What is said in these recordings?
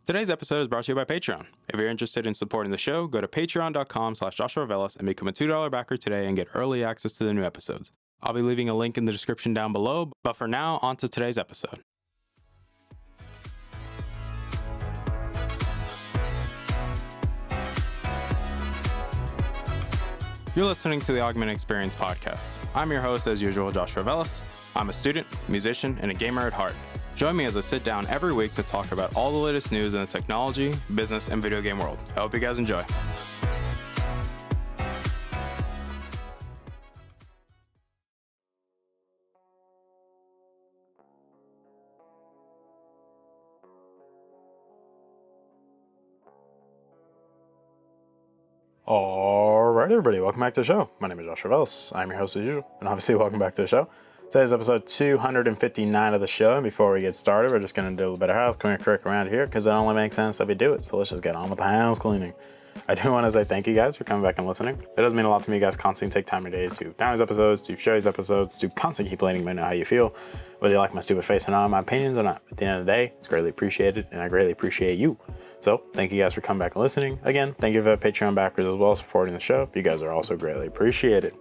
Today's episode is brought to you by Patreon. If you're interested in supporting the show, go to patreon.com/JoshuaVelas and become a $2 backer today and get early access to the new episodes. I'll be leaving a link in the description down below, but for now, on to today's episode. You're listening to the Augmented Experience podcast. I'm your host, as usual, Joshua Velas. I'm a student, musician, and a gamer at heart. Join me as I sit down every week to talk about all the latest news in the technology, business, and video game world. I hope you guys enjoy. Alright everybody, welcome back to the show. My name is Joshua Velas. I'm your host as usual, and obviously welcome back to the show. Today's episode 259 of the show, and before we get started, we're just going to do a little bit of house cleaning quick around here, because it only makes sense that we do it, so let's just get on with the house cleaning. I do want to say thank you guys for coming back and listening. It does mean a lot to me, you guys constantly take time of your days to download these episodes, to share these episodes, to constantly keep letting me know how you feel, whether you like my stupid face or not, my opinions or not. At the end of the day, it's greatly appreciated, and I greatly appreciate you. So thank you guys for coming back and listening. Again, thank you for the Patreon backers as well, supporting the show. You guys are also greatly appreciated.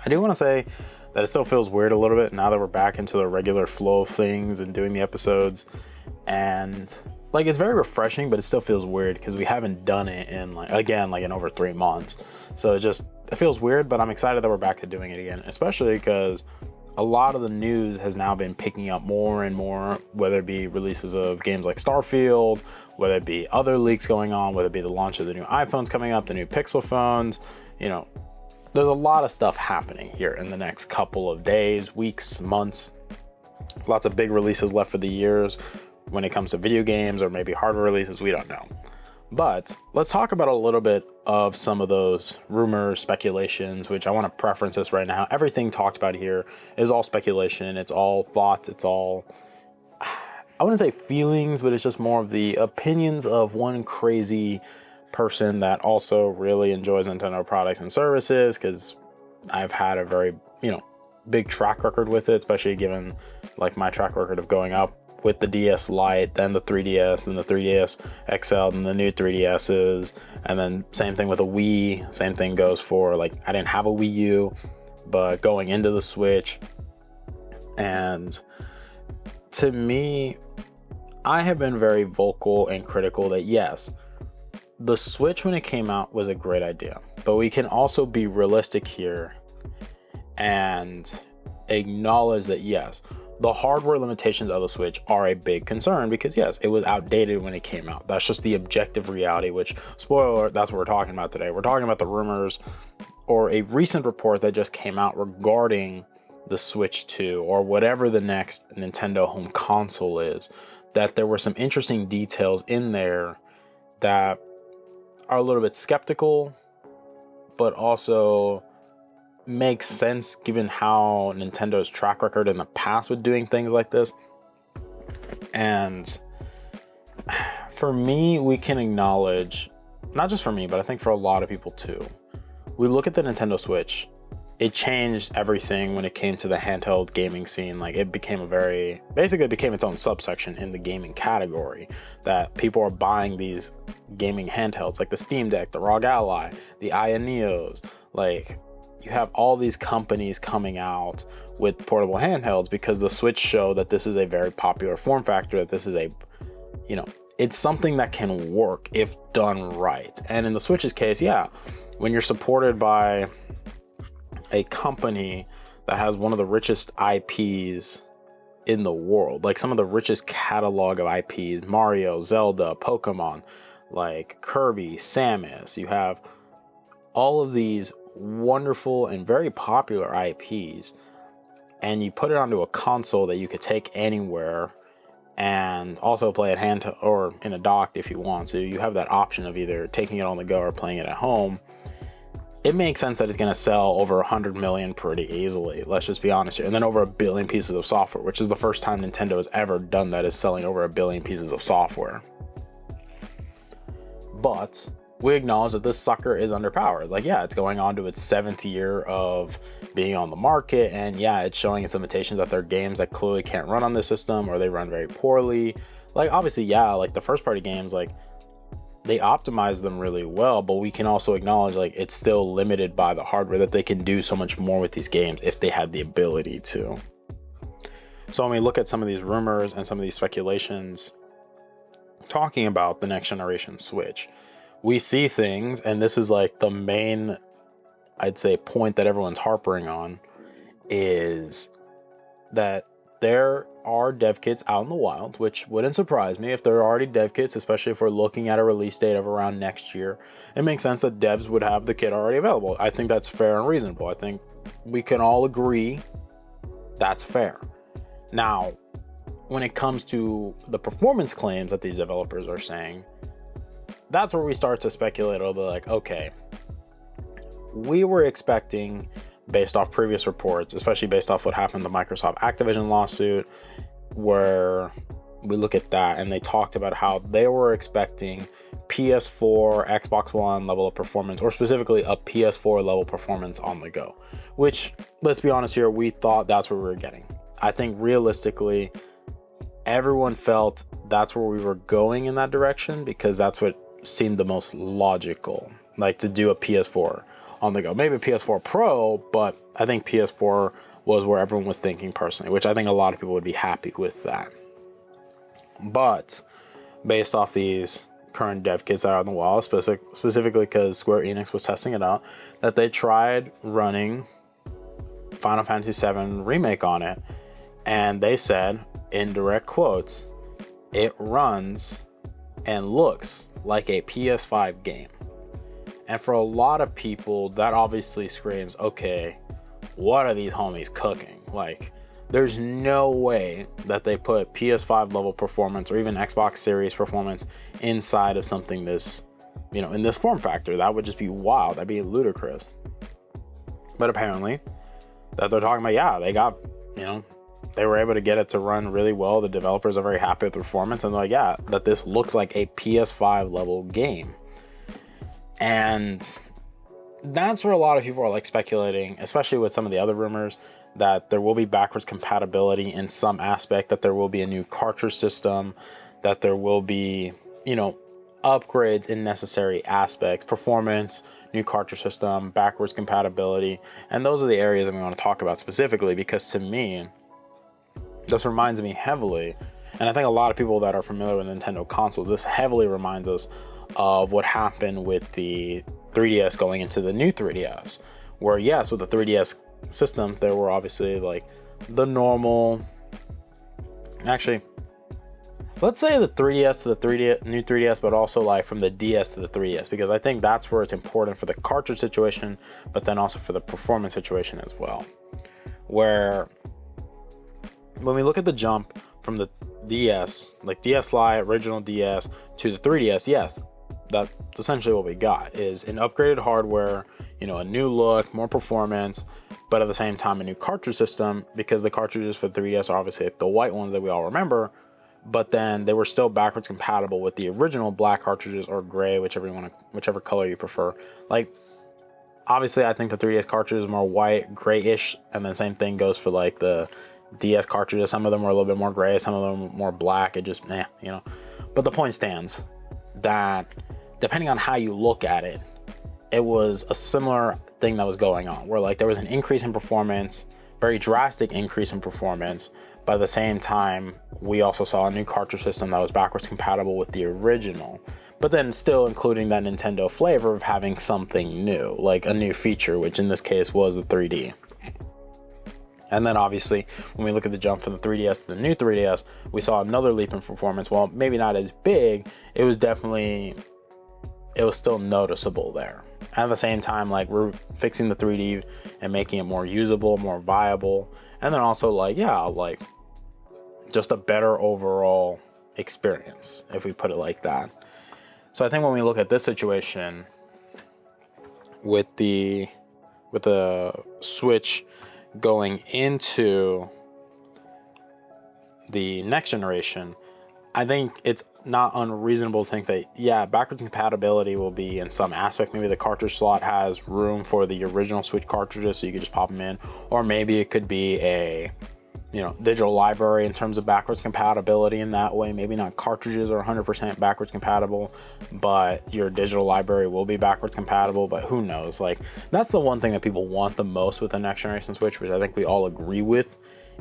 I do want to say that it still feels weird a little bit now that we're back into the regular flow of things and doing the episodes. And like, it's very refreshing, but it still feels weird because we haven't done it in in over 3 months. So it feels weird, but I'm excited that we're back to doing it again, especially because a lot of the news has now been picking up more and more, whether it be releases of games like Starfield, whether it be other leaks going on, whether it be the launch of the new iPhones coming up, the new Pixel phones, there's a lot of stuff happening here in the next couple of days, weeks, months. Lots of big releases left for the years when it comes to video games or maybe hardware releases, we don't know. But let's talk about a little bit of some of those rumors, speculations, which I want to preference this right now. Everything talked about here is all speculation. It's all thoughts. It's all, I wouldn't say feelings, but it's just more of the opinions of one crazy person that also really enjoys Nintendo products and services, because I've had a very, big track record with it, especially given like my track record of going up with the DS Lite, then the 3DS, then the 3DS XL, then the new 3DSs, and then same thing with a Wii. Same thing goes for, I didn't have a Wii U, but going into the Switch. And to me, I have been very vocal and critical that yes, the Switch when it came out was a great idea, but we can also be realistic here and acknowledge that yes, the hardware limitations of the Switch are a big concern, because yes, it was outdated when it came out. That's just the objective reality, which, spoiler alert, that's what we're talking about today. We're talking about the rumors or a recent report that just came out regarding the Switch 2 or whatever the next Nintendo home console is, that there were some interesting details in there that are a little bit skeptical, but also makes sense given how Nintendo's track record in the past with doing things like this. And for me, we can acknowledge, not just for me, but I think for a lot of people too, we look at the Nintendo Switch, it changed everything when it came to the handheld gaming scene. It became basically became its own subsection in the gaming category, that people are buying these gaming handhelds like the Steam Deck, the ROG Ally, the Aya Neos. You have all these companies coming out with portable handhelds because the Switch showed that this is a very popular form factor, that this is it's something that can work if done right. And in the Switch's case, yeah, when you're supported by a company that has one of the richest IPs in the world, like some of the richest catalog of IPs, Mario, Zelda, Pokemon, like Kirby, Samus, you have all of these wonderful and very popular IPs, and you put it onto a console that you could take anywhere and also play at hand or in a dock if you want. So you have that option of either taking it on the go or playing it at home. It makes sense that it's going to sell over 100 million pretty easily. Let's just be honest here. And then over 1 billion pieces of software, which is the first time Nintendo has ever done that, is selling over 1 billion pieces of software. But we acknowledge that this sucker is underpowered. It's going on to its 7th year of being on the market, and yeah, it's showing its limitations, that there are games that clearly can't run on this system or they run very poorly. like, obviously, yeah, like the first party games, like they optimize them really well, but we can also acknowledge like it's still limited by the hardware, that they can do so much more with these games if they had the ability to. So when we look at some of these rumors and some of these speculations talking about the next generation Switch, we see things, and this is like the main, I'd say, point that everyone's harping on, is that there are dev kits out in the wild, which wouldn't surprise me if there are already dev kits, especially if we're looking at a release date of around next year. It makes sense that devs would have the kit already available. I think that's fair and reasonable. I think we can all agree that's fair. Now, when it comes to the performance claims that these developers are saying, that's where we start to speculate a little bit, like, okay, we were expecting, based off previous reports, especially based off what happened in the Microsoft Activision lawsuit, where we look at that and they talked about how they were expecting PS4, Xbox One level of performance, or specifically a PS4 level performance on the go, which, let's be honest here, we thought that's what we were getting. I think realistically, everyone felt that's where we were going in that direction, because that's what seemed the most logical, like to do a PS4 on the go. Maybe a PS4 Pro, but I think PS4 was where everyone was thinking personally, which I think a lot of people would be happy with that. But based off these current dev kits that are on the wall, specifically because Square Enix was testing it out, that they tried running Final Fantasy VII Remake on it, and they said, in direct quotes, it runs and looks like a PS5 game. And for a lot of people, that obviously screams, okay, what are these homies cooking? Like, there's no way that they put PS5 level performance or even Xbox Series performance inside of something this, in this form factor. That would just be wild. That'd be ludicrous. But apparently, that they're talking about, yeah, they got, they were able to get it to run really well. The developers are very happy with the performance, and they're like, yeah, that this looks like a PS5 level game. And that's where a lot of people are like speculating, especially with some of the other rumors, that there will be backwards compatibility in some aspect, that there will be a new cartridge system, that there will be, upgrades in necessary aspects, performance, new cartridge system, backwards compatibility. And those are the areas that we want to talk about specifically, because to me, this reminds me heavily, and I think a lot of people that are familiar with Nintendo consoles, this heavily reminds us of what happened with the 3DS going into the new 3DS, where yes, with the 3DS systems, there were obviously like the normal, actually, let's say the 3DS to the 3DS, new 3DS, but also like from the DS to the 3DS, because I think that's where it's important for the cartridge situation, but then also for the performance situation as well. Where when we look at the jump from the DS, like DS Lite, original DS, to the 3DS, yes, that's essentially what we got, is an upgraded hardware, a new look, more performance, but at the same time a new cartridge system, because the cartridges for the 3DS are obviously the white ones that we all remember, but then they were still backwards compatible with the original black cartridges, or gray, whichever color you prefer. Like, obviously I think the 3DS cartridge is more white, grayish, and then same thing goes for like the DS cartridges. Some of them were a little bit more gray, some of them more black. It just, But the point stands that depending on how you look at it, it was a similar thing that was going on, where like there was an increase in performance, very drastic increase in performance, but at the same time, we also saw a new cartridge system that was backwards compatible with the original, but then still including that Nintendo flavor of having something new, like a new feature, which in this case was the 3D. And then obviously, when we look at the jump from the 3DS to the new 3DS, we saw another leap in performance. Well, maybe not as big, it was still noticeable there. At the same time, like, we're fixing the 3D and making it more usable, more viable. And then also like just a better overall experience, if we put it like that. So I think when we look at this situation with the Switch going into the next generation, I think it's not unreasonable to think that, yeah, backwards compatibility will be in some aspect. Maybe the cartridge slot has room for the original Switch cartridges, so you could just pop them in, or maybe it could be a digital library in terms of backwards compatibility in that way. Maybe not cartridges are 100% backwards compatible, but your digital library will be backwards compatible. But who knows? Like, that's the one thing that people want the most with the next generation Switch, which I think we all agree with,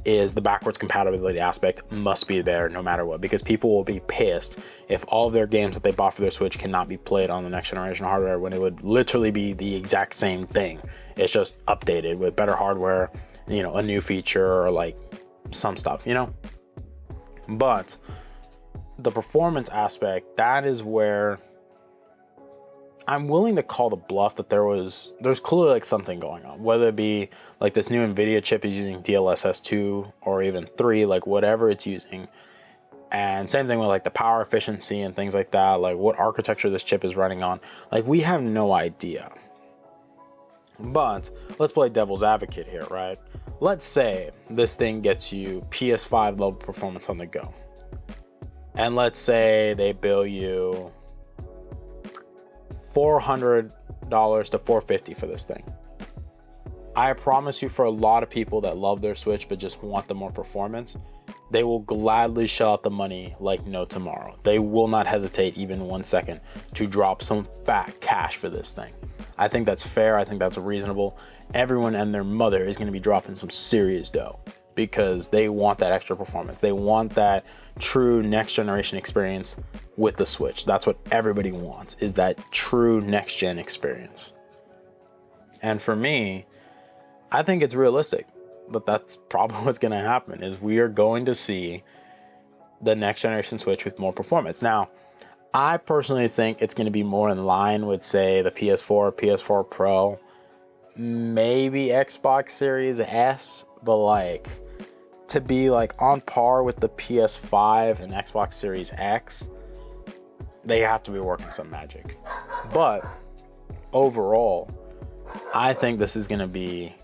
is the backwards compatibility aspect must be there no matter what, because people will be pissed if all of their games that they bought for their Switch cannot be played on the next generation hardware, when it would literally be the exact same thing. It's just updated with better hardware, a new feature, or like some stuff, But the performance aspect, that is where I'm willing to call the bluff that there's clearly like something going on, whether it be like this new NVIDIA chip is using DLSS 2 or even 3, like whatever it's using. And same thing with like the power efficiency and things like that, like what architecture this chip is running on. Like, we have no idea. But let's play devil's advocate here, right? Let's say this thing gets you PS5 level performance on the go. And let's say they bill you $400 to $450 for this thing. I promise you, for a lot of people that love their Switch but just want the more performance, they will gladly shell out the money like no tomorrow. They will not hesitate even 1 second to drop some fat cash for this thing. I think that's fair. I think that's reasonable. Everyone and their mother is going to be dropping some serious dough because they want that extra performance. They want that true next generation experience with the Switch. That's what everybody wants, is that true next gen experience. And for me, I think it's realistic, but that's probably what's going to happen, is we are going to see the next generation Switch with more performance. Now, I personally think it's going to be more in line with, say, the PS4, PS4 Pro, maybe Xbox Series S, but like to be like on par with the PS5 and Xbox Series X, they have to be working some magic. But overall, I think this is going to be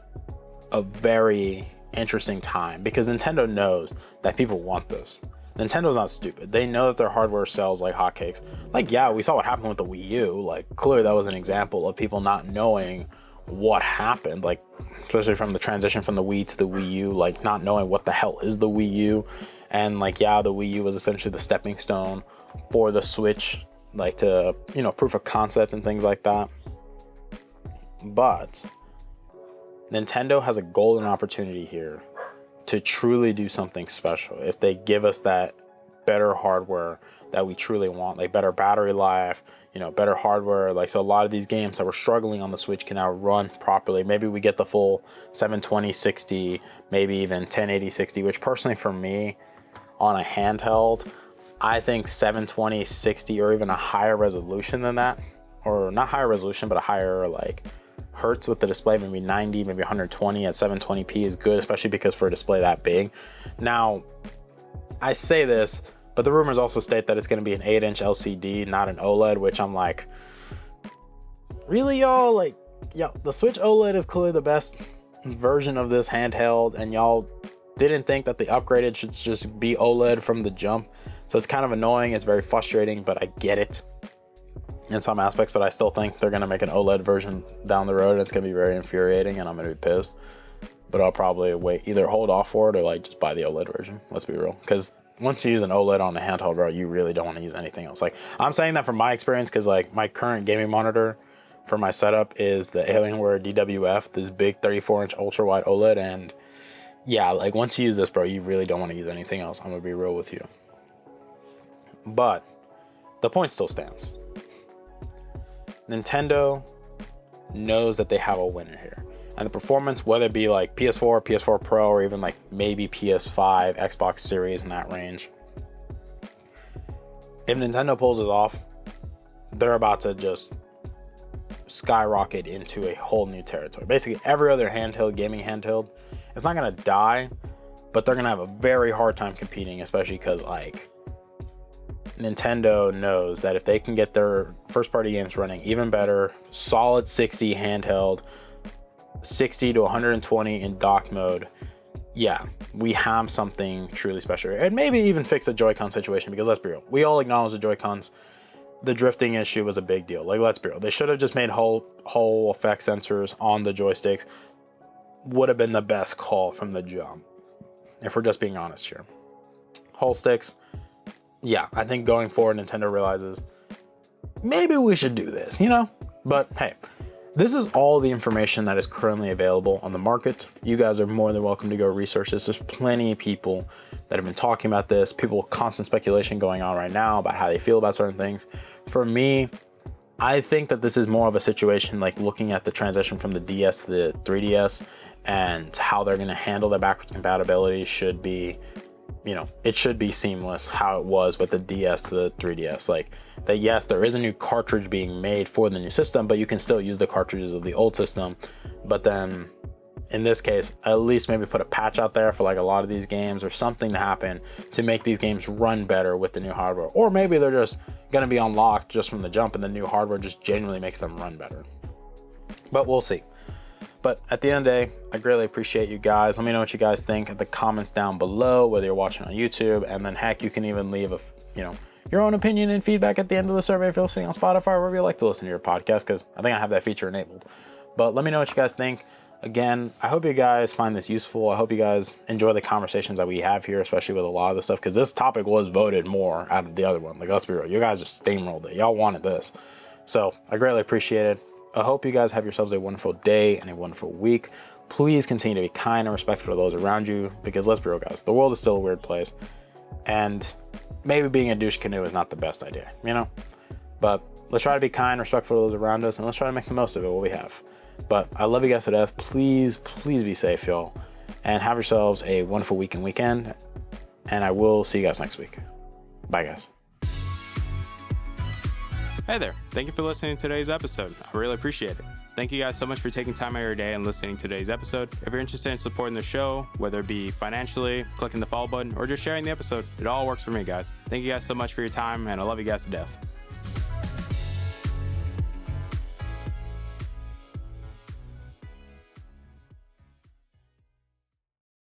a very interesting time, because Nintendo knows that people want this. Nintendo's not stupid. They know that their hardware sells like hotcakes. Like, yeah, we saw what happened with the Wii U. Like, clearly that was an example of people not knowing what happened. Like, especially from the transition from the Wii to the Wii U, like not knowing what the hell is the Wii U. And like, yeah, the Wii U was essentially the stepping stone for the Switch, like to, proof of concept and things like that. But Nintendo has a golden opportunity here to truly do something special if they give us that better hardware that we truly want, like better battery life, better hardware. Like, so a lot of these games that were struggling on the Switch can now run properly. Maybe we get the full 720 60, maybe even 1080 60, which personally for me on a handheld, I think 720 60 or even a higher resolution than that, or not higher resolution, but a higher like hertz with the display, maybe 90, maybe 120 at 720p is good, especially because for a display that big. Now, I say this, but the rumors also state that it's going to be an 8-inch LCD, not an OLED, which I'm like, really, y'all? Like, yeah, the Switch OLED is clearly the best version of this handheld, and y'all didn't think that the upgraded should just be OLED from the jump. So it's kind of annoying. It's very frustrating, but I get it in some aspects, but I still think they're going to make an OLED version down the road, and it's going to be very infuriating, and I'm going to be pissed. But I'll probably wait, either hold off for it or like just buy the OLED version. Let's be real, because once you use an OLED on a handheld, bro, you really don't want to use anything else. Like, I'm saying that from my experience, because like my current gaming monitor for my setup is the Alienware DWF, this big 34-inch ultra wide OLED, and yeah, like once you use this, bro, you really don't want to use anything else. I'm going to be real with you. But the point still stands. Nintendo knows that they have a winner here. And the performance, whether it be like PS4, PS4 Pro, or even like maybe PS5, Xbox Series in that range, if Nintendo pulls it off, they're about to just skyrocket into a whole new territory. Basically, every other gaming handheld, it's not going to die, but they're going to have a very hard time competing, especially because like Nintendo knows that if they can get their first party games running even better, solid 60 handheld, 60 to 120 in dock mode, yeah, we have something truly special. And maybe even fix the Joy-Con situation, because let's be real, we all acknowledge the Joy-Cons, the drifting issue was a big deal. Like, let's be real, they should have just made whole effect sensors on the joysticks. Would have been the best call from the jump. if we're just being honest here. Whole sticks, yeah, I think going forward, Nintendo realizes maybe we should do this, But hey, this is all the information that is currently available on the market. You guys are more than welcome to go research this. There's plenty of people that have been talking about this, people with constant speculation going on right now about how they feel about certain things. For me, I think that this is more of a situation like looking at the transition from the DS to the 3DS and how they're going to handle the backwards compatibility should be, it should be seamless how it was with the DS to the 3DS. Like that, yes, there is a new cartridge being made for the new system, but you can still use the cartridges of the old system. But then in this case, at least maybe put a patch out there for like a lot of these games or something to happen to make these games run better with the new hardware. Or maybe they're just going to be unlocked just from the jump and the new hardware just genuinely makes them run better. But we'll see. But at the end of the day, I greatly appreciate you guys. Let me know what you guys think in the comments down below, whether you're watching on YouTube, and then heck, you can even leave your own opinion and feedback at the end of the survey if you're listening on Spotify or wherever you like to listen to your podcast, because I think I have that feature enabled. But let me know what you guys think. Again, I hope you guys find this useful. I hope you guys enjoy the conversations that we have here, especially with a lot of the stuff, because this topic was voted more out of the other one. Like, let's be real, you guys just steamrolled it. Y'all wanted this. So I greatly appreciate it. I hope you guys have yourselves a wonderful day and a wonderful week. Please continue to be kind and respectful of those around you, because let's be real, guys, the world is still a weird place. And maybe being a douche canoe is not the best idea, But let's try to be kind, respectful of those around us, and let's try to make the most of it, what we have. But I love you guys to death. Please be safe, y'all. And have yourselves a wonderful week and weekend. And I will see you guys next week. Bye, guys. Hey there. Thank you for listening to today's episode. I really appreciate it. Thank you guys so much for taking time out of your day and listening to today's episode. If you're interested in supporting the show, whether it be financially, clicking the follow button, or just sharing the episode, it all works for me, guys. Thank you guys so much for your time, and I love you guys to death.